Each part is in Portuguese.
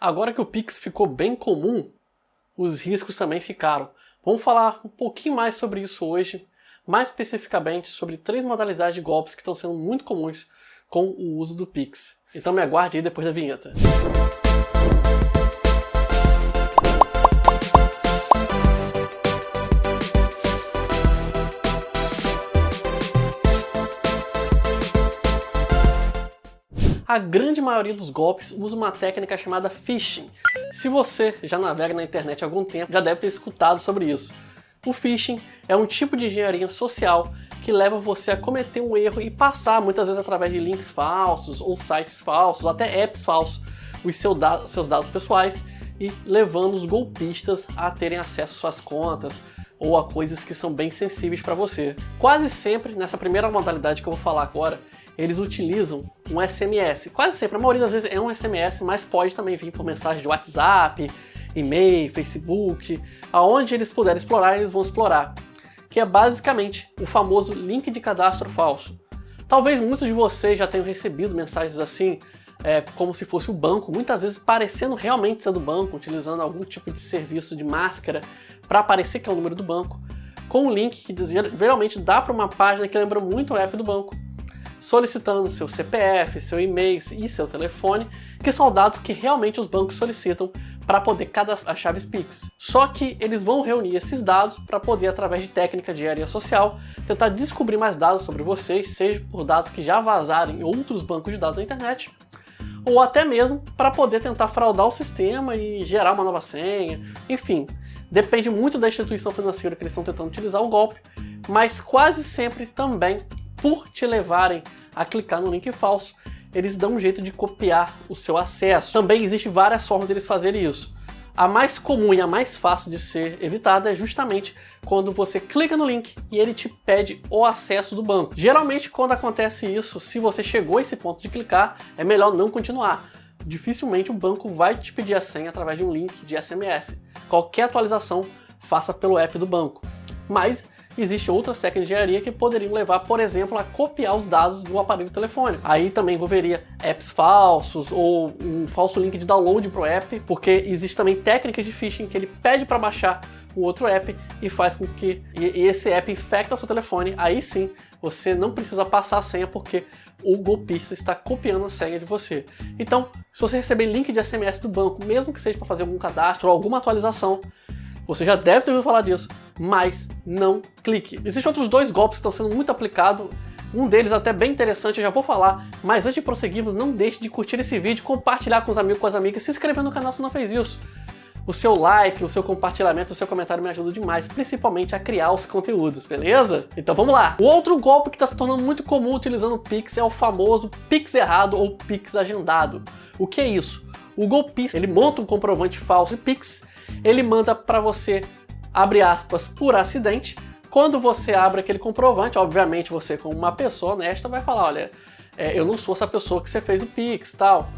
Agora que o Pix ficou bem comum, os riscos também ficaram. Vamos falar um pouquinho mais sobre isso hoje, mais especificamente sobre 3 modalidades de golpes que estão sendo muito comuns com o uso do Pix. Então me aguarde aí depois da vinheta. A grande maioria dos golpes usa uma técnica chamada phishing. Se você já navega na internet há algum tempo, já deve ter escutado sobre isso. O phishing é um tipo de engenharia social que leva você a cometer um erro e passar, muitas vezes através de links falsos, ou sites falsos, ou até apps falsos, os seus dados pessoais e levando os golpistas a terem acesso às suas contas ou a coisas que são bem sensíveis para você. Quase sempre, nessa primeira modalidade que eu vou falar agora, eles utilizam um SMS. Quase sempre, a maioria das vezes é um SMS, mas pode também vir por mensagem de WhatsApp, e-mail, Facebook, aonde eles puderem explorar, eles vão explorar. Que é basicamente o famoso link de cadastro falso. Talvez muitos de vocês já tenham recebido mensagens assim, como se fosse o banco, muitas vezes parecendo realmente ser do banco, utilizando algum tipo de serviço de máscara para parecer que é o número do banco, com um link que geralmente dá para uma página que lembra muito o app do banco, solicitando seu CPF, seu e-mail e seu telefone, que são dados que realmente os bancos solicitam para poder cadastrar as chaves Pix. Só que eles vão reunir esses dados para poder, através de técnica de engenharia social, tentar descobrir mais dados sobre vocês, seja por dados que já vazaram em outros bancos de dados na internet, ou até mesmo para poder tentar fraudar o sistema e gerar uma nova senha. Enfim, depende muito da instituição financeira que eles estão tentando utilizar o golpe, mas quase sempre também, por te levarem a clicar no link falso, eles dão um jeito de copiar o seu acesso. Também existem várias formas deles fazerem isso. A mais comum e a mais fácil de ser evitada é justamente quando você clica no link e ele te pede o acesso do banco. Geralmente, quando acontece isso, se você chegou a esse ponto de clicar, é melhor não continuar. Dificilmente o banco vai te pedir a senha através de um link de SMS. Qualquer atualização, faça pelo app do banco. Mas existem outras técnicas de engenharia que poderiam levar, por exemplo, a copiar os dados do aparelho telefônico. Aí também envolveria apps falsos ou um falso link de download para o app, porque existe também técnicas de phishing que ele pede para baixar o outro app e faz com que esse app infecte o seu telefone. Aí sim, você não precisa passar a senha porque o golpista está copiando a senha de você. Então, se você receber link de SMS do banco, mesmo que seja para fazer algum cadastro ou alguma atualização, você já deve ter ouvido falar disso, mas não clique. Existem outros 2 golpes que estão sendo muito aplicados, um deles até bem interessante, eu já vou falar, mas antes de prosseguirmos, não deixe de curtir esse vídeo, compartilhar com os amigos, com as amigas, se inscrever no canal se não fez isso. O seu like, o seu compartilhamento, o seu comentário me ajuda demais, principalmente a criar os conteúdos, beleza? Então vamos lá! O outro golpe que está se tornando muito comum utilizando o Pix é o famoso Pix errado ou Pix agendado. O que é isso? O golpista, ele monta um comprovante falso de Pix, ele manda para você, abre aspas, por acidente. Quando você abre aquele comprovante, obviamente você como uma pessoa honesta vai falar, olha, eu não sou essa pessoa que você fez o Pix, tal.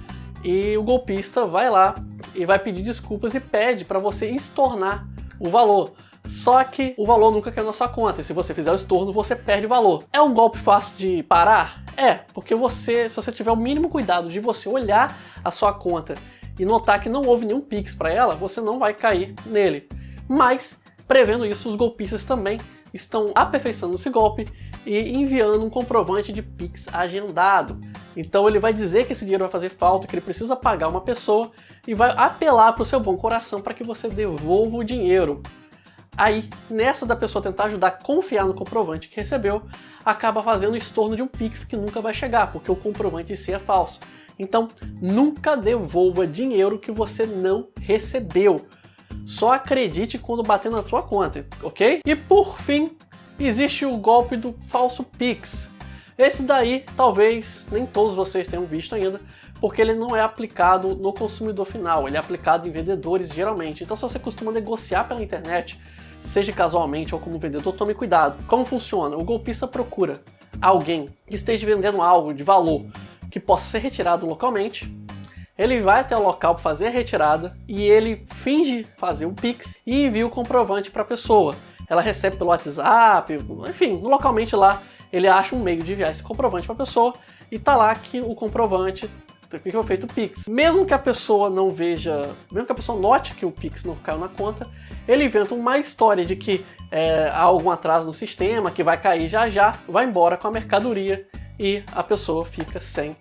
E o golpista vai lá e vai pedir desculpas e pede para você estornar o valor. Só que o valor nunca caiu na sua conta, e se você fizer o estorno, você perde o valor. É um golpe fácil de parar? É, porque se você tiver o mínimo cuidado de você olhar a sua conta e notar que não houve nenhum Pix para ela, você não vai cair nele. Mas, prevendo isso, os golpistas também estão aperfeiçoando esse golpe e enviando um comprovante de Pix agendado. Então ele vai dizer que esse dinheiro vai fazer falta, que ele precisa pagar uma pessoa e vai apelar para o seu bom coração para que você devolva o dinheiro. Aí, nessa da pessoa tentar ajudar a confiar no comprovante que recebeu, acaba fazendo o estorno de um Pix que nunca vai chegar, porque o comprovante em si é falso. Então, nunca devolva dinheiro que você não recebeu. Só acredite quando bater na sua conta, ok? E por fim, existe o golpe do falso Pix. Esse daí, talvez nem todos vocês tenham visto ainda, porque ele não é aplicado no consumidor final, ele é aplicado em vendedores geralmente. Então se você costuma negociar pela internet, seja casualmente ou como vendedor, tome cuidado. Como funciona? O golpista procura alguém que esteja vendendo algo de valor que possa ser retirado localmente, ele vai até o local para fazer a retirada e ele finge fazer o Pix e envia o comprovante para a pessoa. Ela recebe pelo WhatsApp, enfim, localmente lá ele acha um meio de enviar esse comprovante para a pessoa e tá lá que o comprovante que foi feito o Pix. Mesmo que a pessoa não veja, mesmo que a pessoa note que o Pix não caiu na conta, ele inventa uma história de que há algum atraso no sistema, que vai cair já, vai embora com a mercadoria e a pessoa fica sem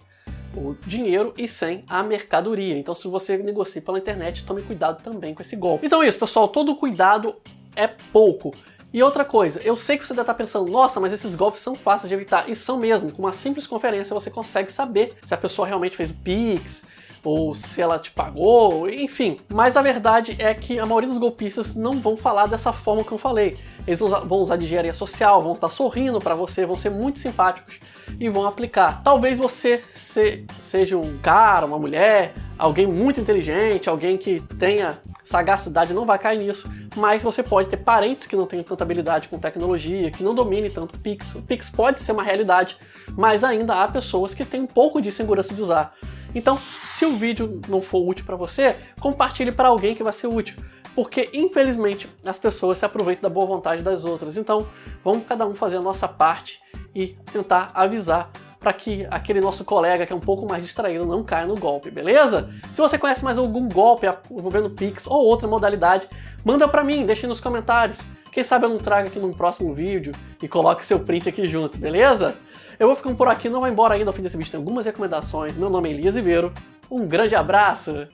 o dinheiro e sem a mercadoria. Então, se você negocia pela internet, tome cuidado também com esse golpe. Então é isso, pessoal, todo cuidado é pouco. E outra coisa, eu sei que você deve estar pensando, nossa, mas esses golpes são fáceis de evitar. E são mesmo, com uma simples conferência você consegue saber se a pessoa realmente fez o Pix, ou se ela te pagou, enfim. Mas a verdade é que a maioria dos golpistas não vão falar dessa forma que eu falei. Eles vão usar de engenharia social, vão estar sorrindo para você, vão ser muito simpáticos e vão aplicar. Talvez você seja um cara, uma mulher, alguém muito inteligente, alguém que tenha sagacidade, não vai cair nisso, mas você pode ter parentes que não tenham tanta habilidade com tecnologia, que não dominem tanto o Pix. O Pix pode ser uma realidade, mas ainda há pessoas que têm um pouco de segurança de usar. Então, se o vídeo não for útil para você, compartilhe para alguém que vai ser útil. Porque, infelizmente, as pessoas se aproveitam da boa vontade das outras. Então, vamos cada um fazer a nossa parte e tentar avisar para que aquele nosso colega que é um pouco mais distraído não caia no golpe, beleza? Se você conhece mais algum golpe envolvendo Pix ou outra modalidade, manda para mim, deixa nos comentários. Quem sabe eu não trago aqui num próximo vídeo e coloque seu print aqui junto, beleza? Eu vou ficando por aqui, não vai embora ainda. Ao fim desse vídeo tem algumas recomendações. Meu nome é Elias Ribeiro. Um grande abraço!